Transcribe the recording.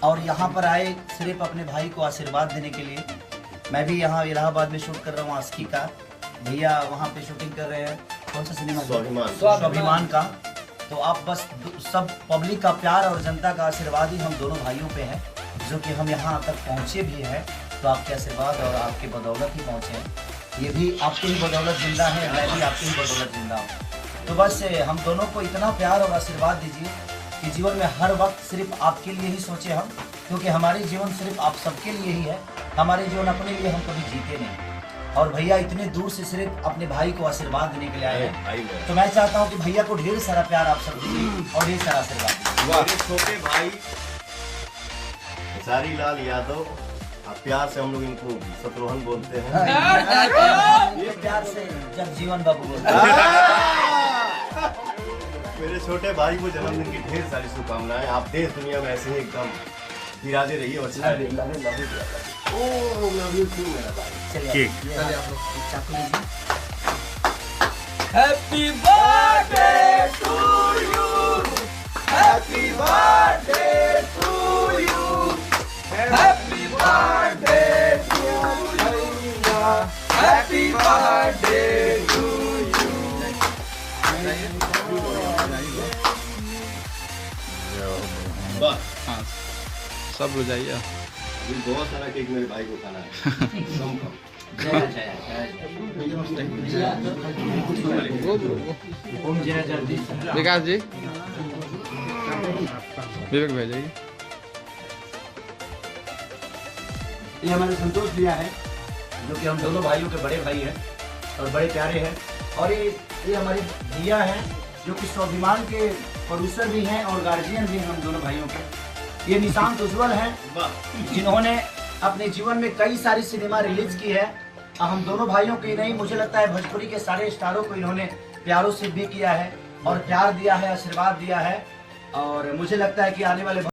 और यहाँ पर आए सिर्फ अपने भाई को आशीर्वाद देने के लिए। मैं भी यहाँ इलाहाबाद में शूट कर रहा हूँ आस्की का, भैया वहाँ पे शूटिंग कर रहे हैं। कौन सा सिनेमा? स्वाभिमान का। तो आप बस सब पब्लिक का प्यार और जनता का आशीर्वाद ही हम दोनों भाइयों पे है, जो कि हम यहाँ तक पहुँचे भी हैं। तो आपके आशीर्वाद और आपके बदौलत ही पहुँचे हैं। ये भी आपके ही बदौलत जिंदा है, मैं भी आपके ही बदौलत जिंदा हूँ। तो बस हम दोनों को इतना प्यार और आशीर्वाद दीजिए कि जीवन में हर वक्त सिर्फ आपके लिए ही सोचे हम, क्योंकि हमारी जीवन सिर्फ आप सबके लिए ही है। हमारे जीवन अपने लिए हम कभी जीते नहीं। और भैया इतने दूर से सिर्फ अपने भाई को आशीर्वाद देने के लिए आए हैं। तो मैं चाहता हूँ कि भैया को ढेर सारा प्यार आप सब दीजिए और ढेर सारा आशीर्वाद। मेरे छोटे भाई खेसारी लाल यादव, प्यार से हम लोग इनको शत्रुघ्न बोलते हैं। ये प्यार से जगजीवन बाबू बोलते हैं। मेरे छोटे भाई को जन्मदिन की ढेर सारी शुभकामनाएं। आप देश दुनिया में ऐसे ही एकदम विराजे रहिए और छाए रहिए। ओह लव यू टू मेरा भाई। चलिए आप लोग चाकू लीजिए। Happy birthday to you, happy birthday to you, happy birthday to you, happy birthday to you. बस हाँ सब हो जाइए। अभी बहुत सारा केक मेरे भाई को खाना है। कम कम। विकास जी विवेक भेजेगी। ये हमारे संतोष भैया है, जो कि हम दोनों भाइयों के बड़े भाई हैं और बड़े प्यारे हैं। और ये हमारे भैया हैं, जो कि स्वाभिमान के प्रोड्यूसर भी हैं और गार्जियन भी हैं हम दोनों भाइयों के। ये निशांत उज्ज्वल हैं, जिन्होंने अपने जीवन में कई सारी सिनेमा रिलीज की है। हम दोनों भाइयों की नहीं, मुझे लगता है भोजपुरी के सारे स्टारों को इन्होंने प्यारों से भी किया है और प्यार दिया है, आशीर्वाद दिया है। और मुझे लगता है कि आने वाले